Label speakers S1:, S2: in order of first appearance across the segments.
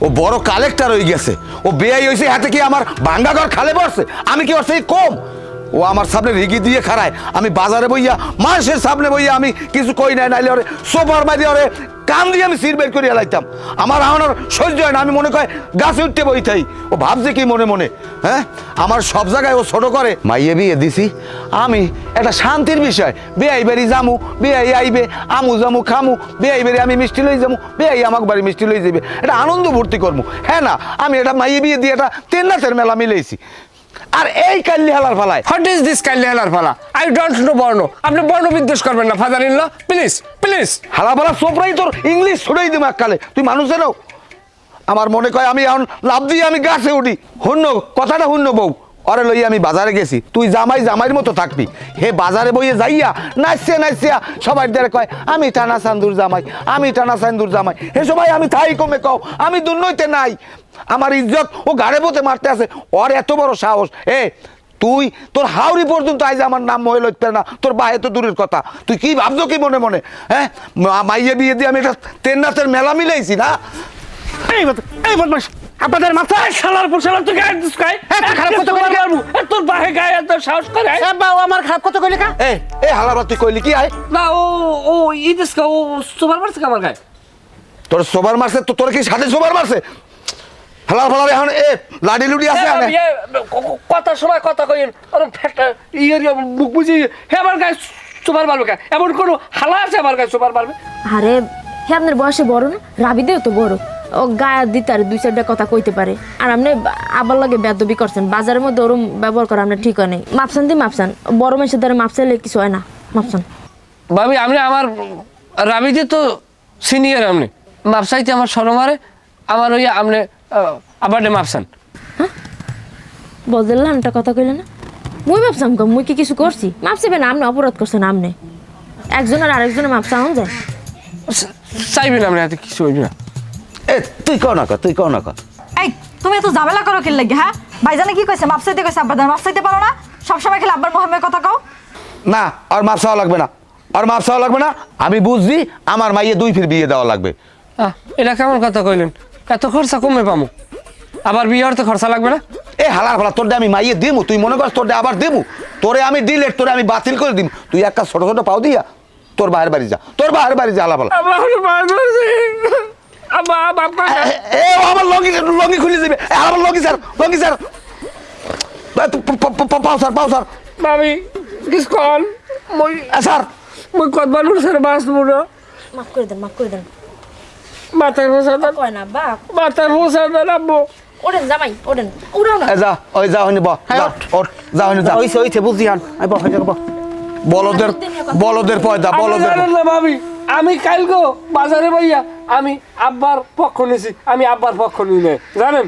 S1: ও বড় কালেক্টর হয়ে গেছে, ও বেয়াই হয়েছে, হাতে কি আমার ভাঙ্গা ঘর খালে পড়ছে? আমি কি ওর সেই কম? ও আমার সামনে রিগি দিয়ে খাড়ায়, আমি বাজারে বইয়া মানুষের সামনে বইয়া আমি কিছু কই নাই, নাইলে ওরে সোফার মাঝে ওরে কান দিয়ে আমি সিট বের করিয়া লাইতাম। আমার আমার সহ্য হয় না, আমি মনে করি গাছে উঠতে বই থাই। ও ভাবছে কি মনে মনে, হ্যাঁ? আমার সব জায়গায় ও ছোট করে। মাইয়ে বিয়ে দিছি আমি, একটা শান্তির বিষয়। বেয়াই বাড়ি জামু, বেয়াই আইবে, আমু জামু খামু, বেয়াই বাড়ি আমি মিষ্টি লই যামু, বেয়াই আমাকে বাড়ি মিষ্টি লই যাবে, এটা আনন্দ ভর্তি করবো। হ্যাঁ না, আমি এটা মাইয়ে বিয়ে দিয়ে একটা তেন্নাথের মেলা মিলেছি। আর এই কাল্লি হালার ফালায়,
S2: হোয়াট ইজ দিস কাইন্ডলি হেলার ফালা? আই ডোন্ট নো বর্ণ। আপনি বর্ণ বিদ্বেষ করবেন না father in law, please please.
S1: হালা ফালা সোপরাই তোর ইংলিশ ছড়াই দিব এককালে, তুই মানুষেরও। আমার মনে কয় আমি এখন লাভ দিয়ে আমি গাছে উঠি। হুন্ন কথাটা হুন্ন বউ, অরে লইয়া আমি বাজারে গেছি, তুই জামাই জামাইয়ের মতো থাকবি। হে বাজারে বইয়ে যাইয়া নাচছে নাচছিয়া সবাই দ্বারা কয় আমি টানা চান্দুর জামাই, আমি টানা চান্দুর জামাই। হে সবাই আমি থাই কমে কও, আমি দুর্নইতে নাই। আমার ইজ্জত ও গাড়ে পথে মারতে আছে, ওর এত বড় সাহস। তুই তোর হাওড়ি পর্যন্ত আইজ আমার নাম মহে লইতে না, তোর বাহে তো দূরের কথা। তুই কি ভাবছো কি মনে মনে? হ্যাঁ, মাইয়ে বিয়ে দিয়ে আমি একটা তেন্নাথের মেলা মিলাইছি না?
S3: এই বদমাস, আপনাদের মাথায় শালার পর শালার তুই গায়ে দিস গায়ে। খারাপ কথা কইলি কা? তোর বাহে গায়ে এত সাহস করে? এ বাও আমার খারাপ কথা কইলি কা?
S1: এই হালাবা তুই কইলি কি? আয়
S3: না, ও ইদিস কা, ও সুপার মারছে কা আমার গায়ে?
S1: তোর সোবার মারছে তো, তোর কি সাথে সোবার মারছে? হালার ফালার এখন লাডি লুডি আছে না?
S3: কথা সময় কথা কইন, আর ফেটা ইয়ে মুখ বুঝি হে আমার গায়ে সুপার মারবে কা? এমন কোনো হালা আছে আমার গায়ে সুপার মারবে?
S4: আরে হে আপনার বয়সে বড় না, রাবিদেও তো বড়, ও গায়ে দিতে আর দুই চারটা কথা কইতে পারে। আর আপনি আবার লাগে বেদবি করছেন, বাজারের মধ্যে ওরম ব্যবহার করা আপনার ঠিক হয় নাই। মাপসান দি মাপসান, বড় মানুষের দ্বারা মাপসাইলে কিছু হয় না, মাপসান।
S2: ভাবি আপনি আমার রাবিতে তো সিনিয়র, আপনি মাপসাইতে আমার সরমারে, আমার ওই আপনি আবার মাপসান।
S4: হ্যাঁ বদলাম একটা কথা কইলে না, মুই মাপসাম কম, মুই কি কিছু করছি? মাপসিবে না, আপনি অপরাধ করছেন। আপনি একজনের আরেকজনের মাপসা হন যায়,
S2: চাইবেন আপনি হাতে কিছু হইবে না।
S1: তুই কও না, তুই কও না।
S5: এই তুমি এত ঝামেলা করো কি লাগে? হ্যাঁ, ভাইজানে কি কইছে? মাপসাইতে কইছে, আব্বা মাপসাইতে পারো না? সবসময় খেলে আব্বার মোহাম্মদের কথা কও
S1: না। আর মাপ চাওয়া লাগবে না, আর মাপ চাওয়া লাগবে না। আমি বুঝছি আমার মাইয়ে দুই ফির বিয়ে দেওয়া লাগবে।
S2: এটা কেমন কথা কইলেন? এত খরচা কমে পামু, আবার বিয়ে হতে খরচা লাগবে না?
S1: হালার ফালা তোর আমি মাইয়ে দিমু, তুই মনে করছ তোর আবার দেবো? তোরে আমি দিলে তোরে আমি বাতিল করে দিম। তুই এক কাজ ছোট ছোট পাও দিয়া তোর বাহের বাড়ি যা, তোর বাহের বাড়ি যা। হালাফালা আমার লঙ্গি লঙ্গি খুলে দিবে। আমার লঙ্গি স্যার, লঙ্গি স্যার, পাও স্যার, পাও স্যার।
S3: মামি কিছু কন, মই
S1: স্যার
S3: মই কত মানুষ স্যার বাঁচবো না।
S4: মাফ করে দেন, মাফ করে দেন।
S3: মাথার বসা দেন,
S4: কয় না বা,
S3: মাথার বসা দেন আব্বু।
S4: ওড়েন জামাই, ওড়েন, উড়াও না।
S1: যা, ওই যা হইনি বা, যা হইনি যা।
S3: ওইছে বুঝছি হান,
S1: বলদের বলদের পয়দা, বলদের।
S3: না ভাবি, আমি কালগো বাজারে ভাইয়া আমি আব্বার পক্ষ নিয়েছি, আমি আব্বার পক্ষ নিই না, জানেন?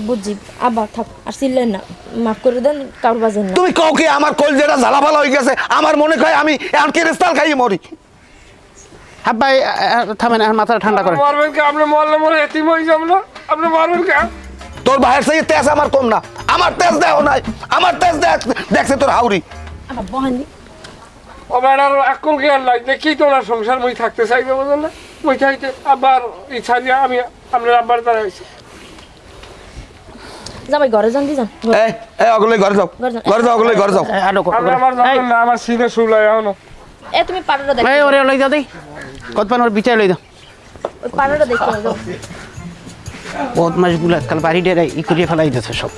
S4: বুঝছি, আবার থাক, আর চিল্লেন না, মাফ করে দেন, কারো বাজেন না।
S1: তুমি কও কি আমার কল যেটা ঝালাফালা হয়ে গেছে? আমার মনে হয় আমি এখন কেরেস্তাল খাইয়ে মরি।
S6: হ্যাঁ ভাই থামেন, এখন মাথাটা ঠান্ডা করেন।
S3: মারবেন কে? আপনি মরলে মরে এতিম হয়ে যাব না? আপনি মারবেন কে?
S1: তোর ভাইয়ের সেই তেজ আমার কম না, আমার তেজ দেও নাই, আমার তেজ দেখছে তোর হাউরি।
S4: আমার বহান দি
S3: ও বেড়ার আকুল জ্ঞান লাগবে কি? তোমার সংসার মই থাকতে চাইবে বুঝলেন না? মই চাইতে আবার ইচ্ছা দিয়ে আমি আপনার আব্বার দ্বারা হয়েছি।
S4: জামাই ঘরে যান, দি যান।
S1: অগলে ঘরে যাও, ঘরে যাও, অগলে ঘরে যাও।
S3: আমার জানেন না, আমার সিনে শুলাই এখনো।
S4: তুমি পাড়াটা দেখো,
S6: এই ওরে লই যাও দেই, কত পান ওর বিচার লই দাও।
S4: ওই পাড়াটা দেখো যাও।
S6: বদমাশগুলো কাল বাড়ি ডেরাই ই করিয়ে ফেলাই দিতেছে সব।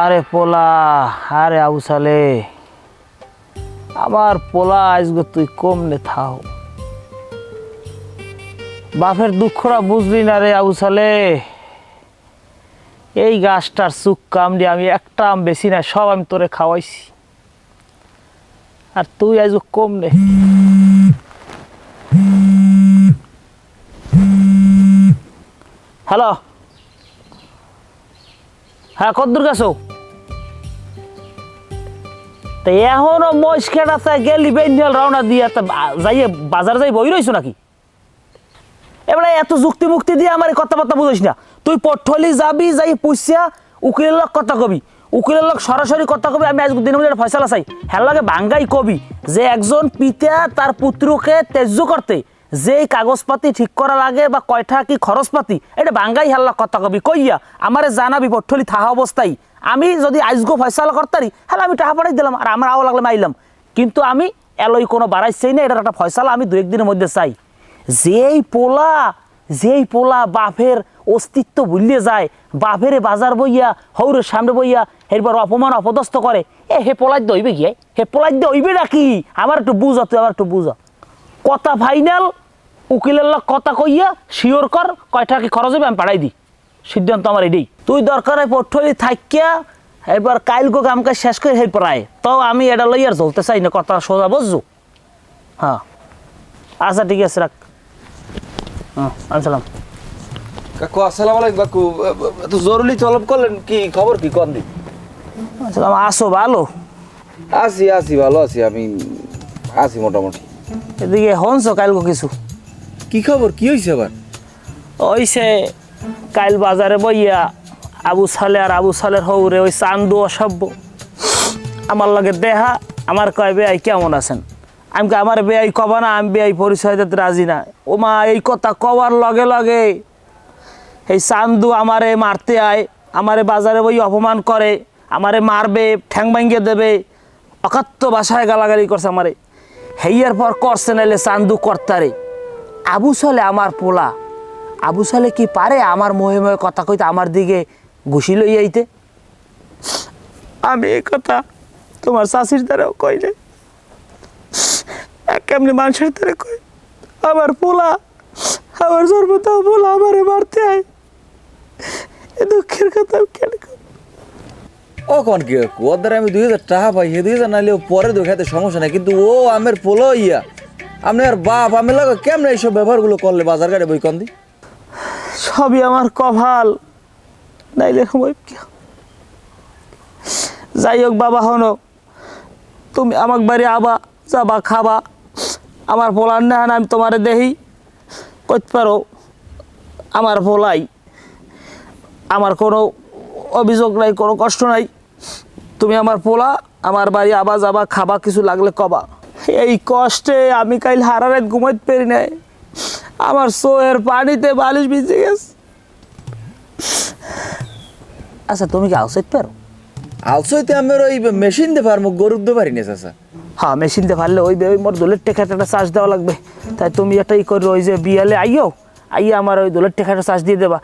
S7: আরে পোলা, আরে আউসালে, আবার পোলা আজকে তুই কমলে থাও। বাপের দুঃখরা বুঝলি না রে আউসালে। এই গাছটার চুক কামড়ে আমি একটা আম বেশি না, সব আমি তোরে খাওয়াইছি। আর তুই আজ কম নে। হ্যালো, হ্যাঁ কদ্দুর গেছো? তো এখনো মহিষ খেটাতে গেলি বেঞ্জাল রওনা দিয়া তা যাইয়ে বাজার যাই বই রইছো নাকি? এবারে এত যুক্তি মুক্তি দিয়ে আমার কথাবার্তা বুঝিস না। তুই পটলি যাবি, যাই পুষিয়া উকিলের লোক কথা কবি, উকিলের লোক সরাসরি কথা কবি। আমি আজ দিনের মধ্যে ফয়সালা চাই, হ্যাঁ লাগে বাঙ্গাই কবি যে একজন পিতা তার পুত্রকে ত্যায্য করতে যেই কাগজপাতি ঠিক করা লাগে বা কয়টা কি খরচপাতি, এটা বাঙ্গাই হেল্লা কথা কবি কইয়া আমারে জানাবি পটলি থাকা অবস্থায়। আমি যদি আজগো ফয়সালা করতারি হ্যাঁ আমি টাকা পাঠাই দিলাম আর আমার আও লাগলে মাইলাম, কিন্তু আমি এলই কোনো বাড়াই চাই না। এটার একটা ফয়সালা আমি 2-1 দিনের মধ্যে চাই। যেই পোলা বাপের অস্তিত্ব ভুলিয়ে যায়, বাপের বাজার বইয়া হৌরের সামনে বইয়া এরপর অপমান অপদস্থ করে, হে পোলাই দইবে গিয়ে, হে পোলাই দইবে নাকি? আমার একটু বুঝা, তুই আমার একটু বুঝা। কথা ফাইনাল, উকিলের লোক কথা কইয়া শিওর কর কয়টা কি খরচ হবে আমি পাঠাই দিই। সিদ্ধান্ত আমার এটাই। তুই দরকার হয় পটলি থাকিয়া এরপর কাইলগো কামকাজ শেষ করে এরপর আয়, তো আমি এটা লই আর চলতে চাই না, কথা সোজা বুঝছো? হ্যাঁ আচ্ছা ঠিক আছে, রাখ। হ্যাঁ আসসালাম।
S1: কাকু আসসালামু আলাইকুম। কাকু এত জরুরি তলব করলেন, কি খবর কি কোন দিন?
S7: আসসালাম। আসো ভালো?
S1: আছি ভালো আছি, আমি আছি মোটামুটি।
S7: এদিকে হনছো কাইলগো কিছু?
S1: কি খবর, কি হয়েছে আবার?
S7: ওইসে কাইল বাজারে বইয়া আবু সালে আর আবু সালের হৌরে ওই চান্দু অসভ্য আমার লগে দেহা, আমার কয় বেআই কেমন আছেন? আমি আমার বেআই কবা না, আমি বেআই পরিচয় দিতে রাজি না। ও মা, এই কথা কবার লগে লগে এই চান্দু আমারে মারতে আয়, আমারে বাজারে বই অপমান করে, আমারে মারবে, ঠ্যাং ভাঙ্গিয়ে দেবে, অকাত্য ভাষায় গালাগালি করছে আমারে। হেয়ার পর করছে নাইলে চান্দু কর্তারে। আবু সালে আমার পোলা, আবু সালে কি পারে আমার মোহে মোহে কথা কইতে, আমার দিকে ঘুষি লই আইতে? আমি এই কথা তোমার চাষির দ্বারাও কই নাই, কেমনি মানুষের দ্বারা কই? আমার পোলা, আমার জন্মতাও পোলা আমারে মারতে আয়, এ দুঃখের কথা কেন?
S8: ও কোন কি ওর দ্বারা আমি 2000 টাকা পাই, 2000 নাইলে পরে দেখাতে সমস্যা নাই, কিন্তু ও আমের পোলো ইয়া আপনার বাপ আমি লাগে কেমন এইসব ব্যবহারগুলো করলে বাজার ঘাটে বই কন দি?
S7: সবই আমার কপাল, নাইলে সময় কি। যাই হোক বাবা, হনো তুমি আমাকে বাড়ি আবা, যাবা, খাবা, আমার পোলার না আমি তোমারে দেখি করতে পারো। আমার পোলাই, আমার কোনো অভিযোগ নাই, কোনো কষ্ট নাই। তুমি আমার পোলা, আমার বাড়ি আবা, যাবা, খাবা, কিছু লাগলে কবা। এই কষ্টে আমি কাইল হারা রাত ঘুমাইতে পারি নাই, আমার চোখের পানিতে বালিশ ভিজে গেছে। আচ্ছা তুমি কি আউসাইড পারো?
S8: আলসইতে আমার ওই মেশিন দিয়ে পারবো, গরুর দিয়ে পারি না চাচা।
S7: হ্যাঁ মেশিন দিয়ে পারলে ওই মোর দোলের টেকাটা একটা চার্জ দেওয়া লাগবে, তাই তুমি এটাই করো, ওই যে বিয়ালে আইও, আইয়া আমার ওই দোলের টেকাটা চার্জ দিয়ে দেবা।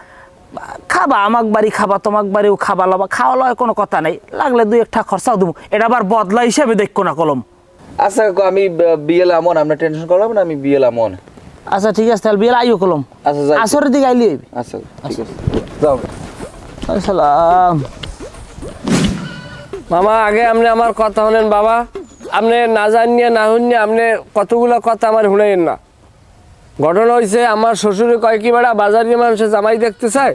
S7: খাবা আমাক বাড়ি, খাবা তোমাক বাড়িও খাবা, লবা খাওয়া লয় কোনো কথা নাই, লাগলে 2-1 খরচাও দেবো, এটা আবার বদলা হিসেবে দেখো না কলম।
S8: আচ্ছা কাকু আমি বিয়েল আমন, আপনার টেনশন করলাম না, আমি বিয়েল আমন।
S7: আচ্ছা ঠিক আছে, তাহলে বিয়ালে আইও কলম।
S8: আচ্ছা যাই।
S7: আসরের দিকে আইলি হইবে।
S8: আচ্ছা ঠিক আছে, যাও।
S7: আসসালাম।
S2: মামা আগে আপনি আমার কথা শোনেন বাবা, আপনি না জানিয়ে না শুনিয়ে আপনি কতগুলো কথা আমার শুনেন না। ঘটনা হয়েছে, আমার শ্বশুরে কয় কি বেড়া বাজারে মানুষের জামাই দেখতে চায়,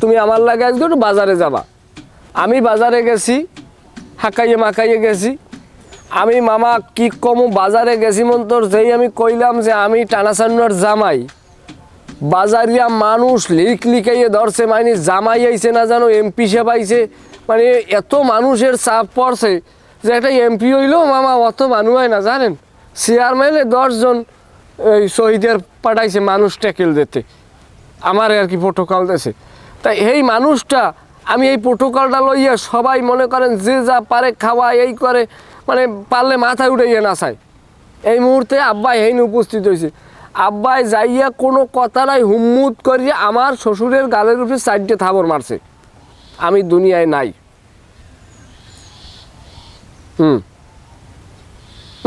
S2: তুমি আমার লাগে আজকে একটু বাজারে যাবা। আমি বাজারে গেছি, হাঁকাইয়ে মাখাইয়ে গেছি। আমি মামা কি কম বাজারে গেছি মন্তর, যেই আমি কইলাম যে আমি টানাচান্নার জামাই, বাজারিয়া মানুষ লিখাইয়ে ধরছে, মানে জামাই আইছে না জানো, এমপি সাহেব আইছে, মানে এত মানুষের চাপ পড়ছে যে একটা এমপি হইলেও মামা অত মানুষ হয় না জানেন। চেয়ারম্যানে 10 জন ওই শহীদের পাঠাইছে মানুষ ট্যাকেল দিতে, আমার আর কি প্রোটোকল দিয়েছে। তাই এই মানুষটা আমি এই প্রোটোকলটা লইয়া সবাই মনে করেন যে যা পারে খাওয়া এই করে, মানে পারলে মাথায় উঠাইয়া নাচায়। এই মুহূর্তে আব্বাই হেইন উপস্থিত হয়েছে, আব্বাই যাইয়া কোনো কথা নাই হুম্মুদ করিয়া আমার শ্বশুরের গালের উপরে 4টে থাবর মারছে, আমি দুনিয়ায় নাই।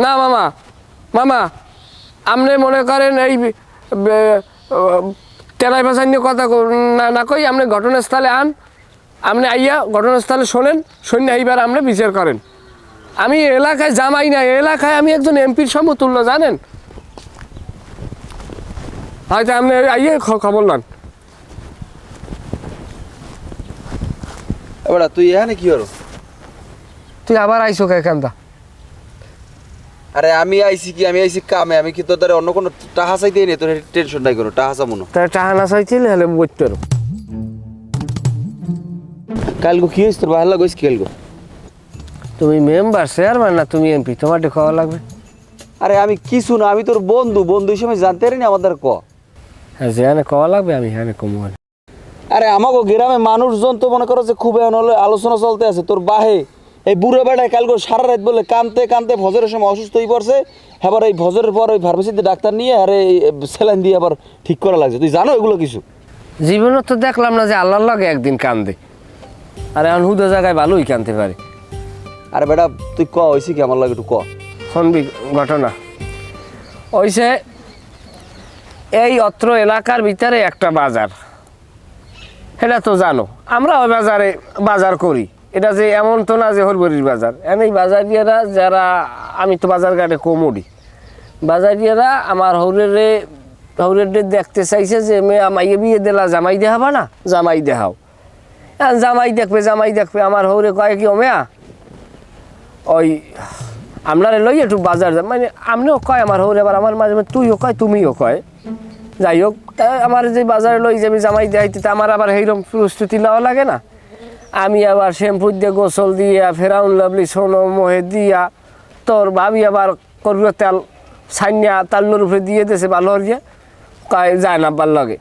S2: না মামা, মামা আপনি মনে করেন এই টেরাই ভাষা নিয়ে কথা না কই, আপনি ঘটনাস্থলে আন, আপনি আইয়া ঘটনাস্থলে শোনেন, শূন্য এইবার আপনি বিচার করেন। আমি এলাকায় জামাই না, এলাকায় আমি একজন এমপির সমতুল্য, জানেন? হয়তো আপনি আইয়ে খবর নেন।
S8: বেটা তুই এখানে কি হলো?
S2: তুই আবার আইসো কেখানটা?
S8: আরে আমি আইছি কি, আমি আইছি কামে। আমি কি তোর দ্বারা অন্য কোনো টাহা চাইতেই নেই, তোর টেনশন নাই করো, টাহা চামো না।
S2: তার টাহানা চাইছিলে হলে বইতে পারো।
S8: কালকে কি হয়েছে তোর ভালো লাগছে? কালকে
S2: তুমি মেম্বার চেয়ারম্যান না, তুমি এমপি, তোমার খাওয়া লাগবে।
S8: আরে আমি কিছু না, আমি তোর বন্ধু, বন্ধু হিসেবে জানতে পারিনি আমাদের ক।
S2: হ্যাঁ, যেখানে খাওয়া লাগবে আমি হ্যাঁ কমু।
S8: আরে আমাকে গ্রামে মানুষজন তো মনে করো যে খুব এখন হলো আলোচনা চলতে আছে তোর বাহে এই বুড়ো বেটায় কালকে সারা রাত বলে কানতে কানতে ভজরের সময় অসুস্থ হয়ে পড়ছে। আবার এই ভজরের পর ওই ফার্মেসিতে ডাক্তার নিয়ে আরে স্যালাইন দিয়ে আবার ঠিক করা লাগছে। তুই জানো এগুলো কিছু?
S2: জীবনে তো দেখলাম না যে আল্লাহর লাগে একদিন কান্দে, আর এখন হুদো জায়গায় ভালোই কানতে পারে।
S8: আরে বেটা তুই ক হয়েছি কি আমার লাগে একটু ক।
S2: শুনবি ঘটনা হইছে, এই অত্র এলাকার ভিতরে একটা বাজার, এটা তো জানো, আমরা ওই বাজারে বাজার করি। এটা যে এমন তো না যে হরবরির বাজার, এই বাজারিয়ারা যারা, আমি তো বাজার ঘাটে কমুডি, বাজারিয়ারা আমার হৌরের দেখতে চাইছে যে মেয়ে আমাইয়ে বিয়ে দিলা জামাই দেখাবা না, জামাই দেখাও। জামাই দেখবে আমার হৌরে কয় কি ও মেয়া ওই আপনারা লই একটু বাজার যা, মানে আপনিও কয় আমার হৌরে, আবার আমার মাঝে মাঝে তুইও কয় তুমিও কয়। যাই হোক, তাই আমার যে বাজারে লই যাবি জামাই দেখাইতে, আমার আবার সেইরকম প্রস্তুতি নেওয়া লাগে না। আমি আবার শ্যাম্পু দিয়ে গোসল দিয়া, ফেরাউন লাভলি সোনো মোহে দিয়া, তোর ভাবি আবার করবে তেল ছাইনিয়া তাল্লোর উপরে দিয়ে দিয়েছে ভালো হরিয়া, কয় যায় না বার লাগে।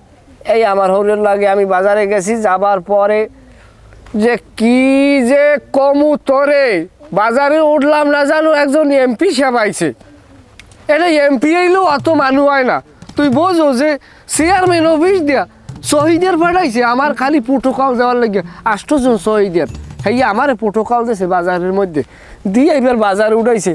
S2: এই আমার হৌরের লাগে আমি বাজারে গেছি, যাবার পরে যে কি যে কমু তোরে, বাজারে উঠলাম না জানো একজন এমপি সাহেব আইছে। এটা এমপি আইলেও অত মানুষ হয় না, তুই বোঝো যে চেয়ারম্যান অফিস দিয়া শহীদের পাঠাইছে আমার খালি প্রোটোকল দেওয়ার লাগে 8 জন শহীদের। হ্যাঁ আমার প্রোটোকল দিয়েছে বাজারের মধ্যে দিয়ে এবার বাজারে উঠাইছে।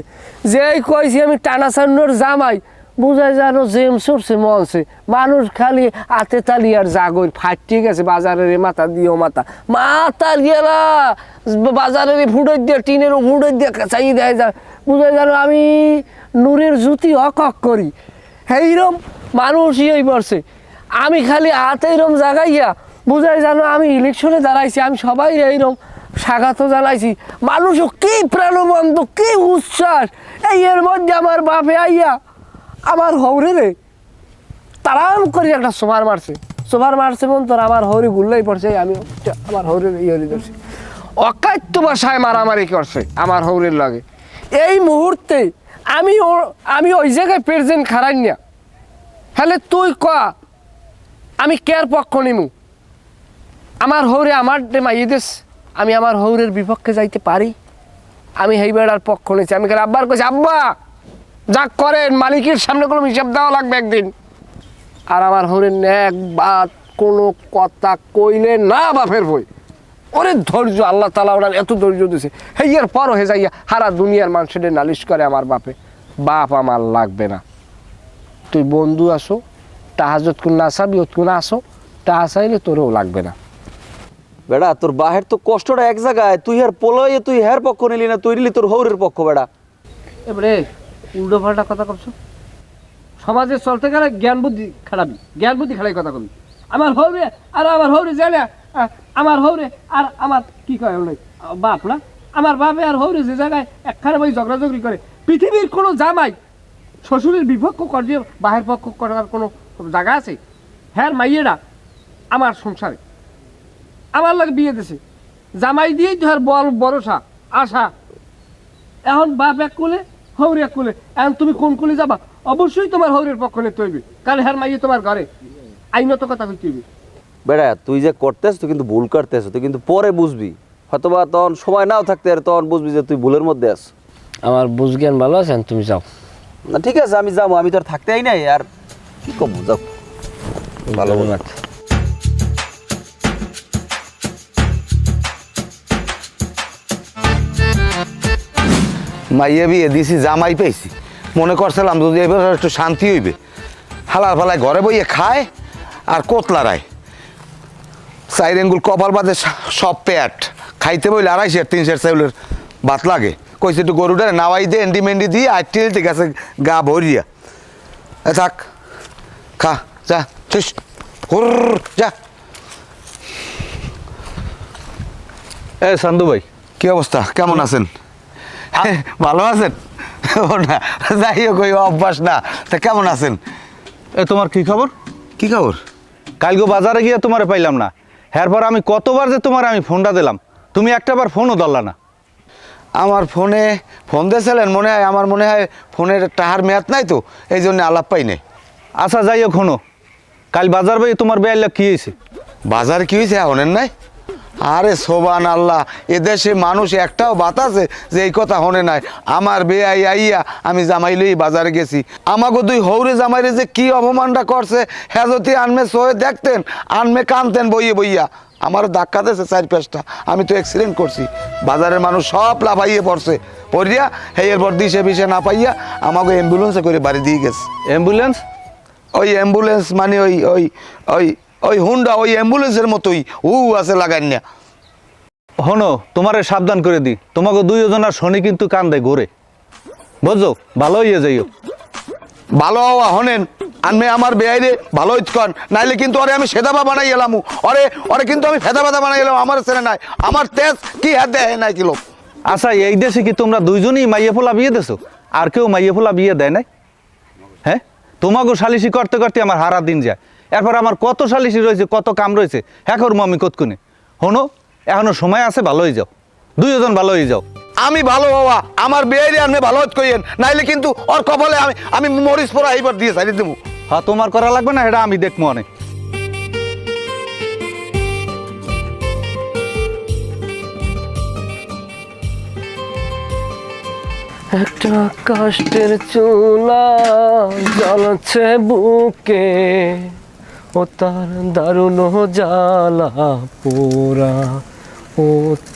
S2: যে কইছি আমি টানা সান্নর জামাই, বুঝাই জানো জেম সরছে মলছে, মানুষ খালি হাতে তালি আর জাগর ফাটিয়ে গেছে বাজারের মাথা দিয়েও মাথা গেলা বাজারের ফুটে দিয়ে টিনের ফুটে দিয়ে চাই দেয় যা, বুঝাই জানো আমি নূরের জুতি অক করি। এইরম মানুষ ইয়ে পড়ছে, আমি খালি হাতে এইরম জাগাইয়া বুঝাই জানো আমি ইলেকশনে দাঁড়াইছি, আমি সবাই এইরম স্বাগত জানাইছি। মানুষও কি প্রাণবন্ত, কি উচ্ছ্বাস। এই এর মধ্যে আমার বাপে আইয়া আমার হৌরে রে তারাম করে একটা সোমার মারছে মন তোর আমার হৌরি গুল্লাই পড়ছে। আমি আমার হৌরের ইয়ে ধরছি, অকাত্য বাসায় মারামারি করছে আমার হৌরের লাগে। এই মুহূর্তে আমি ওই জায়গায় প্রেজেন্ট খারাই না, হলে তুই ক আমি কেয়ার পক্ষ নিমু? আমার হৌরে আমার মাইয়ে দেশ, আমি আমার হৌরের বিপক্ষে যাইতে পারি? আমি এই বেড়ার পক্ষ নিয়েছি। আমি আব্বার কইছি আব্বা যা করেন মালিকের সামনে কোনো হিসাব দেওয়া লাগবে একদিন। আর আমার হৌরের এক বাত কোনো কথা কইলে না বাপের বই। ওরে ধৈর্য, আল্লাহ তাআলা ওনার এত ধৈর্য দিয়েছে। হেয়ার পর হয়ে যাইয়া সারা দুনিয়ার মানুষের নালিশ করে আমার বাপে। বাপ আমার লাগবে না, তুই বন্ধু আসো, তাহাজত কোন না চাবি কোন আসো, তাহা চাইলে তোরও লাগবে না।
S8: বেড়া তোর বাহের তো কষ্টটা এক জায়গায়, তুই হের পোলয়ে তুই হের পক্ষ নিলি না, তুই নিলি তোর হৌরের পক্ষ। বেড়া
S2: এবারে উল্টো পাল্টা কথা করছো, সমাজে চলতে গেলে জ্ঞান বুদ্ধি খারাপই কথা কবি। আমার হৌরে আর আমার হৌরে জানে, আমার হৌরে আর আমার কি কয় বাপ না, আমার বাপে আর হৌরে যে জায়গায় একখানে বই ঝগড়াঝগড়ি করে, পৃথিবীর কোনো জামাই শ্বশুরের বিপক্ষ করে বাহের পক্ষ করার কোনো জায়গা আছে? হ্যাঁ মাইয়েরা আমার সংসারে আমার লাগে বিয়ে দিছে, জামাই দিয়েই তো আর ভরসা আশা। এখন বাপ এক কুলে হৌরে এক কুলে, এখন তুমি কোন কুলে যাবা? অবশ্যই তোমার হৌরের পক্ষ নিতে হইবে, কারণ হ্যাঁ মাইয়ে তোমার ঘরে আইনত কথা কইতে হইবে।
S8: বেড়া তুই যে করতেছ তুই কিন্তু ভুল করতেছ, তুই কিন্তু পরে বুঝবি, হয়তোবা তখন সময় নাও থাকতে আর তখন বুঝবি যে তুই ভুলের মধ্যে আছ।
S2: আমার বুঝ জ্ঞান ভালো আছেন, তুমি যাও।
S8: না ঠিক আছে আমি যাবো, আমি তো আর থাকতেই নাই, আর কি করবো, যাও ভালো
S2: ধন্যবাদ।
S1: মাইয়ে বিয়ে দিছি, জামাই পেয়েছি, মনে করছিলাম যদি এবার একটু শান্তি হইবে। হালার ফালায় ঘরে বইয়ে খায় আর কোতলারায় 4 আঙ্গুল কপাল বাদে সব পেট খাইতে বইলে 250 300 চাউলের ভাত লাগে। কইছে একটু গরুটারে নাওয়াই দিয়ে এন্ডি মেন্ডি দিয়ে আর টিলতে গেছে গা ভরিয়া থাক খা যা ঠিক যা।
S9: এ সান্দু ভাই,
S1: কি অবস্থা, কেমন আছেন? ভালো আছেন? ও না, যাই হোক ওই অভ্যাস না। তা কেমন আছেন?
S9: এ তোমার কি খবর?
S1: কি খবর?
S9: কালকে বাজারে গিয়ে তোমারে পাইলাম না, এরপর আমি কতবার যে তোমার আমি ফোনটা দিলাম, তুমি একটাবার ফোনও ধরলা না।
S1: আমার ফোনে ফোন দিয়েছিলেন মনে হয়, আমার মনে হয় ফোনের টাহার মেয়াদ নাই তো, এই জন্য আলাপ পাই নাই।
S9: আচ্ছা যাই হোক, শোনো, কাল বাজার ভাই তোমার বেয়াল্লা কি হয়েছে?
S1: বাজার কি হয়েছে হনেন নাই? আরে সোবান আল্লাহ, এদেশে মানুষ একটাও বাতাসে যে এই কথা হনে নাই। আমার বেয়াই আইয়া আমি জামাই লই বাজারে গেছি, আমাকে দুই হৌরে জামাইরে যে কি অপমানটা করছে, হ্যাঁ যদি আনমে সয়ে দেখতেন, আনমে কানতেন বইয়ে বইয়া। আমার ধাক্কা দিয়েছে 4-5টা, আমি তো অ্যাক্সিডেন্ট করছি। বাজারের মানুষ সব লাফাইয়ে পড়ছে, পড়িয়া হে এরপর দিশে বিষে না পাইয়া আমাকে অ্যাম্বুলেন্সে করে বাড়ি দিয়ে গেছে।
S9: অ্যাম্বুলেন্স?
S1: ওই অ্যাম্বুলেন্স মানে ওই ওই ওই ওই হুন্ডা, ওই অ্যাম্বুলেন্সের মতোই আছে লাগাই না।
S9: শোনো, তোমারে সাবধান করে দিই, তোমাকে দুইজনের শনি কিন্তু কান্দে ঘুরে, বুঝছো? ভালো হইয়া যাইও।
S1: ভালো হওয়া হনেন, আনমে আমার বেআইরে ভালো ইচ্ছন, নাইলে কিন্তু ওরে আমি সেদাবা বানাই এলাম, ওরে কিন্তু আমি ফেদা ফেদা বানাই এলাম। আমার ছেলে নাই, আমার তেজ কি হাত দেয় নাই কিলো।
S9: আচ্ছা, এই দেশে কি তোমরা দুইজনই মাইয়া ফোলা বিয়ে দেছো? আর কেউ মাইয়া ফোলা বিয়ে দেয় নাই? হ্যাঁ, তোমাকে সালিশি করতে করতে আমার হারা দিন যায়, এরপর আমার কত সালিশি রয়েছে, কত কাম রয়েছে, হ্যাঁ করবো আমি কতক্ষণে। শোনো, এখনো সময় আছে, ভালো হয়ে যাও, দুইজন ভালো হয়ে যাও।
S1: আমি ভালো হওয়া আমার বেআইরে আনমে ভালো কইেন, নাইলে কিন্তু ওর কপালে আমি মরিচ পোড়া এইবার দিয়ে সারি দেবো।
S9: হ্যাঁ, তোমার করা লাগবে না, এটা আমি দেখবো অনেক।
S2: একটা কষ্টের চুলা জ্বলছে বুকে, ও তার দারুণ জ্বালা পোড়া, ও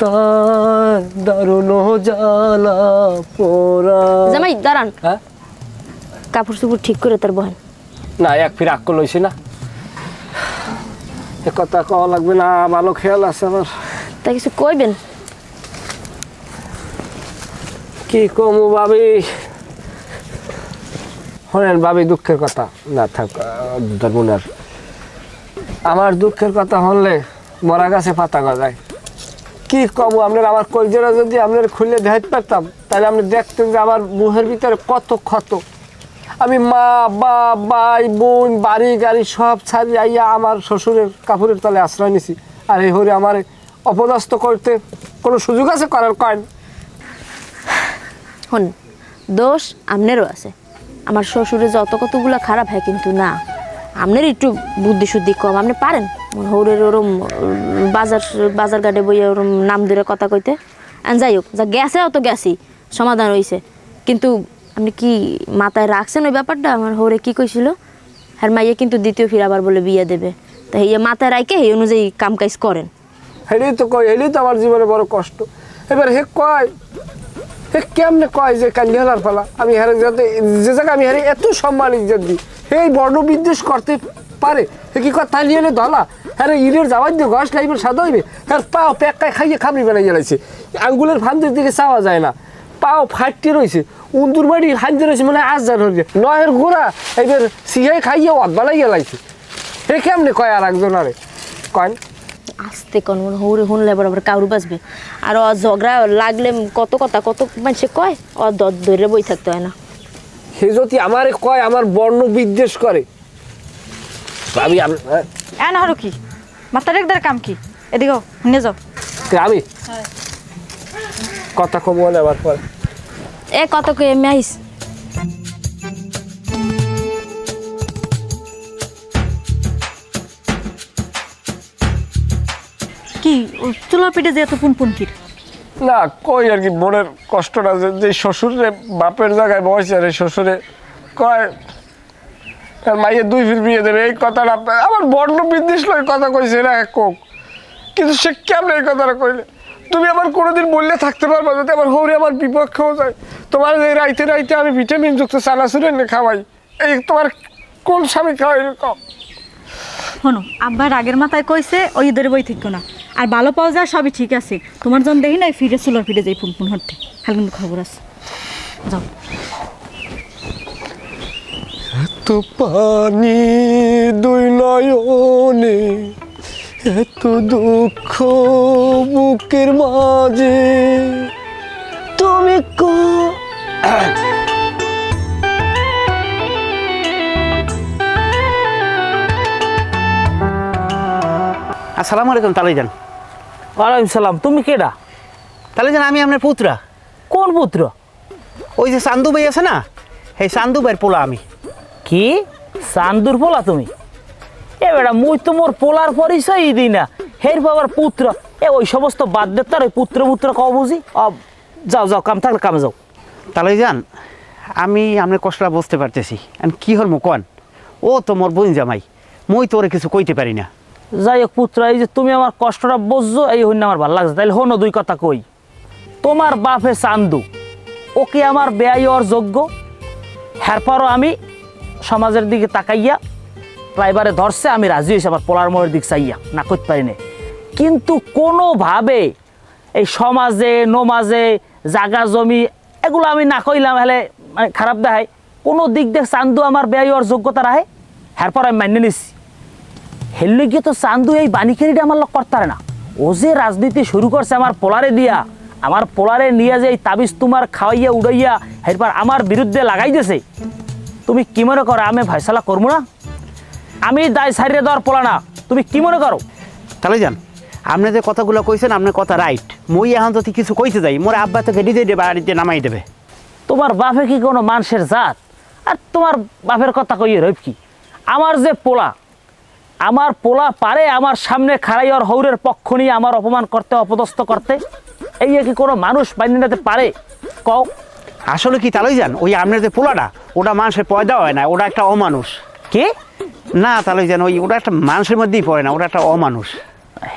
S2: তার দারুণ জ্বালা পোড়া।
S4: জামাই দাঁড়ান,
S2: হ্যাঁ,
S4: কাপড় চোপড় ঠিক করে তার বহেন।
S2: না এক ফির আক্কল হয়েছি না, এ কথা কওয়া লাগবে না, ভালো খেয়াল আছে আমার।
S4: তা কিছু কইবেন?
S2: কি কমু ভাবি, শোনেন ভাবি, দুঃখের কথা না থাক ধর্মনার, আমার দুঃখের কথা হলে মরা গাছে পাতা গজায়। কি কমু আপনার, আমার কলজেরা যদি আপনার খুলে দেখাতে পারতাম, তাহলে আপনি দেখতেন যে আমার মুহের ভিতরে কত ক্ষত। আমি মা বাপ ভাই বোন বাড়ি গাড়ি সব ছাড়ি আইয়া আমার শ্বশুরের কাপড়ের তলে আশ্রয় নিছি, আর এই হরে আমার অপদস্থ করতে কোনো সুযোগ আছে করার? কয়েন
S4: হন, দোষ আপনারও আছে। আমার শ্বশুরে যত কতগুলো খারাপ হয় কিন্তু না, আপনার একটু বুদ্ধি শুদ্ধি কম। আপনি পারেন হৌরের ওরম বাজার ঘাটে বইয়া ওরম নাম ধরে কথা কইতে। যাই হোক, যা গেছে অত গেছি, সমাধান হয়েছে। কিন্তু আপনি কি মাথায় রাখছেন ওই ব্যাপারটা? আমার হৌরে কি কইছিল, হ্যাঁ মাইয়া কিন্তু দ্বিতীয় ফির আবার বলে বিয়ে দেবে, তা এই মাথায় রাখে এই অনুযায়ী কাম কাজ করেন।
S2: হেলেই তো কয়, হেলেই তো আমার জীবনে বড় কষ্ট। এবার হে কয়, হে কেমনে কয় যে কান্দিহালার ফেলা, আমি হারে যাতে যে জায়গায় আমি হারে এত সম্মান ইজ্জত দিই, এই বর্ণ বিদ্বেষ করতে পারে? হে কি কথা নিয়ে ধলা, হ্যাঁ ইটের যাওয়ার দিয়ে ঘাস লাইবের সাদা হইবে, হ্যাঁ পাও প্যাকায় খাইয়ে খাবরি বানাই গেলাইছে, আঙ্গুলের ফান্দের দিকে চাওয়া যায় না, পাও ফাটতে রয়েছে, উন্দুর বাড়ি হাঁজতে রয়েছে, মানে আজার হয়ে নয়ের গোড়া এবার সিহাই খাইয়ে অদবালাই গেলাইছে। হে কেমনে কয় আর একজন আরে কয়
S4: আস্তে কোন হৌরে শুনলে বরাবর কাউরু বাঁচবে। আর ও ঝগড়া লাগলে কত কথা কত মানুষে কয়, ও ধরে বই থাকতে হয় না।
S2: সে যদি আমারে কয় আমার বর্ণ বিদ্বেষ করে, আমি
S5: এন হরো কি মাথা রেখদার কাম কি? এদিকে শুনে যাও।
S2: আমি কথা কম বলে আবার পরে
S4: এ কত কে এমনি আইস।
S5: কি চুলার পেটে যে এত পুনপুন কি?
S2: না কই আর কি মনের কষ্টটা যে শ্বশুরে বাপের জায়গায় বসে, আর শ্বশুরে কয় মাইয়ে 2 ফির বিয়ে দেবে, এই কথাটা আমার বর্ণ বিদ্বেষ লয় কথা কইছে না কোক। কিন্তু সে কেমন এই কথাটা কইলে? তুমি আমার কোনোদিন বললে থাকতে পারবা যদি আমার হৌরে আমার বিপক্ষেও যায়? তোমার এই রাইতে রাইতে আমি ভিটামিন যুক্ত চানাচুর এনে খাওয়াই, এই তোমার কোন স্বামী খাওয়াই কম?
S5: শোনো, আব্বার আগের মাথায় কইছে ওই ঈদের বই ঠিক না, আর ভালো পাওয়া যায় সবই ঠিক আছে। তোমার জন দেখি নাই ফিরে চুলার ফিরে যাই পুনপুন হতে। কাল কিন্তু খবর আছে যাও
S2: এত পানি দুই নয়নে, এত দুঃখ বুকের মাঝে, তুমি
S6: আসসালামু আলাইকুম তালুইজান।
S7: ওয়ালাইকুম সালাম। তুমি কেডা?
S6: তালুইজান আমি আপনার পুত্রা।
S7: কোন পুত্র?
S6: ওই যে চান্দু ভাই আছে না, সেই চান্দু ভাইয়ের পোলা আমি।
S7: কি চান্দুর পোলা তুমি? এ বেটা মুই তো মোর পোলার পরিচয়ই দিই না, হের বাবার পুত্র। ওই সমস্ত বাদ দে, তার ওই পুত্র কও বুঝি। যাও যাও, কাম থাকলে কামে যাও।
S6: তালুইজান আমি আপনার কষ্টটা বুঝতে পারতেছি, আমি কি হল কন, ও তো মোর বোন জামাই, মই তোরে কিছু কইতে পারি না।
S7: যাই হোক পুত্র, এই যে তুমি আমার কষ্টটা বুঝছো, এই হইন আমার ভালো লাগছে। তাইলে হনো দুই কথা কই। তোমার বাপে চান্দু, ও কি আমার বেয়াই ওর যোগ্য? হ্যারপরও আমি সমাজের দিকে তাকাইয়া ড্রাইভারে ধরছে, আমি রাজি হয়েছি আমার পোলার মোড়ের দিক চাইয়া, না করতে পারি না। কিন্তু কোনোভাবে এই সমাজে নমাজে জাগা জমি এগুলো আমি না কইলাম হলে মানে খারাপ দেখায়। কোনো দিক দিয়ে চান্দু আমার বেয়াই ওর যোগ্যতা রাখে, হ্যারপর আমি মান্য নিচ্ছি। হেললে গিয়ে তো চান্দু এই বাণিখেরিটা আমার লোক করতে পারে না। ও যে রাজনীতি শুরু করছে আমার পোলারে দিয়া, আমার পোলারে নিয়ে যে এই তাবিজ তোমার খাওয়াইয়া উড়াইয়া এরপর আমার বিরুদ্ধে লাগাই দিয়েছে। তুমি কি মনে করো আমি ফয়সালা করবো না? আমি দায় সারিয়ে দেওয়ার পোলা না, তুমি কি মনে করো?
S6: তালুইজান আপনি যে কথাগুলো কইছেন আপনার কথা রাইট, মই এখন যদি কিছু কইতে যাই মোর আব্বা তোকে ডিজে দিয়ে বাড়িতে নামাই দেবে।
S7: তোমার বাপে কি কোনো মানুষের জাত? আর তোমার বাপের কথা কইয়ে রইব কি? আমার যে পোলা, আমার পোলা পারে আমার সামনে খাড়াই আর হৌরের পক্ষ নিয়ে আমার অপমান করতে, অপদস্থ করতে? এই কি কোনো মানুষ বাইরে নিতে পারে কও?
S6: আসলে কি তালুইজান, ওই আপনার যে পোলাটা ওটা মানুষের পয়দা হয় না, ওটা একটা অমানুষ।
S7: কি
S6: না তালুইজান, ওটা একটা মানুষের মধ্যেই পড়ে না, ওটা একটা অমানুষ।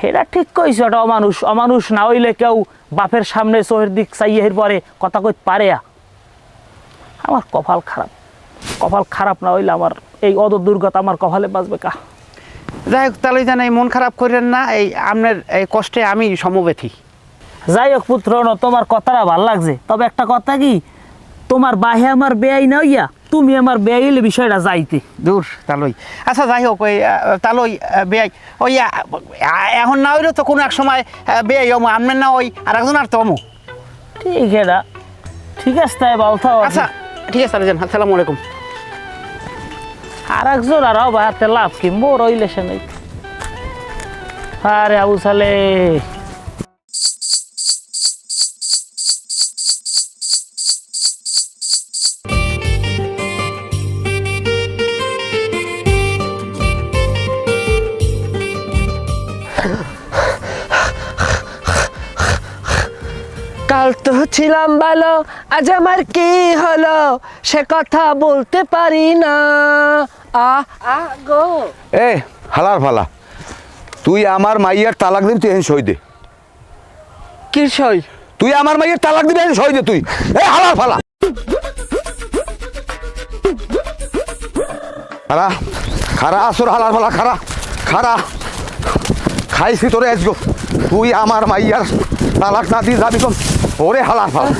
S7: এটা ঠিক কইছো, এটা অমানুষ। অমানুষ না হইলে কেউ বাপের সামনে চোহের দিক চাইয়ে পরে কথা কইতে পারে? আমার কপাল খারাপ, কপাল খারাপ না হইলে আমার এই অদ দুর্গত আমার কপালে বাঁচবে কা?
S6: যাই হোক তালুইজান এই মন খারাপ করেন না, এই আপনার এই কষ্টে আমি সমবেথী।
S7: যাই হোক পুত্র, তোমার কথাটা ভালো লাগছে। তবে একটা কথা কি, তোমার বাহে আমার বেয়াই না হইয়া তুমি আমার বেয়াই হইলে বিষয়টা যাইতে
S6: দূর তালুই। আচ্ছা যাই হোক ওই তালুই বেয়াই ওই এখন না হইলেও তো কোনো এক সময় বেয়াই হমো, আপনার না ওই আর একজন আর তো হমো।
S7: ঠিক এটা ঠিক আছে, তাই বলতো।
S6: আচ্ছা ঠিক আছে তালুইজান, আসসালামু আলাইকুম।
S7: আর একজন আর হাতে লাভ কি, মোর হইলে সে নেই। আরে আবু সালে,
S2: কাল তো ছিলাম ভালো, আজ আমার কি হলো সে কথা বলতে পারি না। গো
S1: এ হালার ফালা, তুই আমার মাইয়ার তালাক দিবি, তুই এখন সই দে।
S2: কি সই?
S1: তুই আমার মাইয়ার তালাক দিবি, এখন সই দে তুই। এ হালার ফালা, খারা খারা আসর হালার ফালা, খারা খারা খাইছি তোরে আসবো। তুই আমার মাইয়ার তালাক না দিয়ে যাবি কম, ওরে হালার ফালা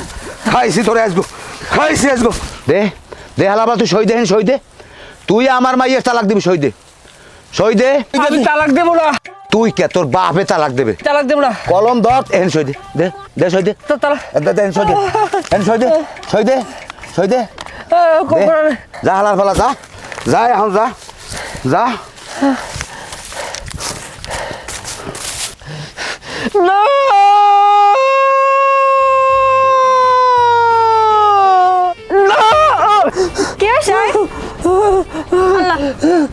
S1: খাইছি তোরে আসবো, খাইছি আসবো। দে দে হালার ফালা, তুই সই দে, সই দে। তুই আমার মাইয়ার তালাক দিবি, সই দে, সই দে।
S2: আমি তালাক দেবো না।
S1: তুই কে, তোর বাপে তালাক দেবে?
S2: তালাক দেবো না।
S1: কলম ধর, এহেন সই দে, দে দে সই দে,
S2: তো তালাক
S1: এহেন সই দে, এহেন সই দে, সই দে, সই দে। দে। যা হালার ফালা, যা যা, এখন যা যা।
S2: না
S5: কে আছে আল্লাহ,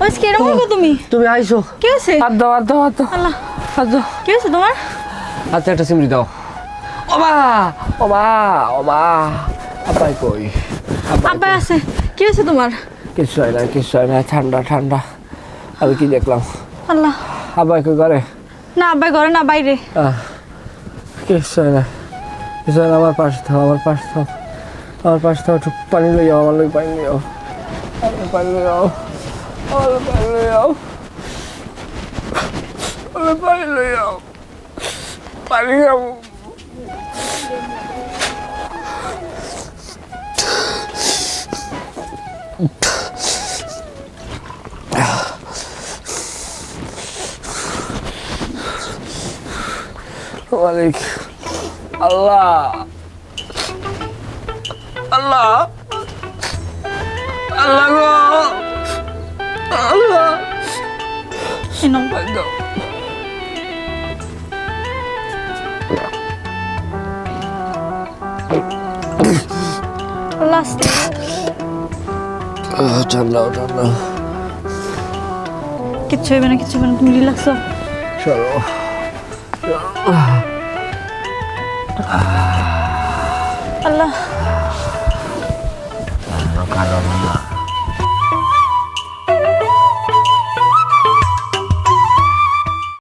S5: ওই কি এরকম করো তুমি?
S2: তুমি আইসো।
S5: কে আছে?
S2: হাত দাও, হাত দাও, হাত দাও,
S5: আল্লাহ,
S2: হাত দাও।
S5: কে আছে তোমার?
S2: হাতে একটা চিমড়ি দাও। ওমা ওমা ওমা, আব্বাই কই?
S5: আব্বা আছে। কি আছে তোমার?
S2: কিছু হয় না, কিছু হয় না, ঠান্ডা ঠান্ডা। আমি কি দেখলাম?
S5: আল্লাহ,
S2: আব্বাই কই ঘরে?
S5: না আব্বাই ঘরে না, বাইরে।
S2: কিছু হয় না, কিছু হয় না। আমার পাশে থাও, আমার পাশে থাও, আমার পাশে থাও। একটু পানি লই যাও, আমার লই পানি লই যাও, আমার পানি লই যাও, আমার পানি লই যাও, আমার পানি লই যাও, পানি খাবো। মালিক আল্লাহ আল্লাহ আল্লাহ গো আল্লাহ
S5: লাস্ট
S2: ঠান্ডা ঠান্ডা
S5: কিচ্ছু হবে না কিচ্ছু হবে না তুমি রিল্যাক্স হও
S2: চলো
S5: আল্লাহ
S2: কারণ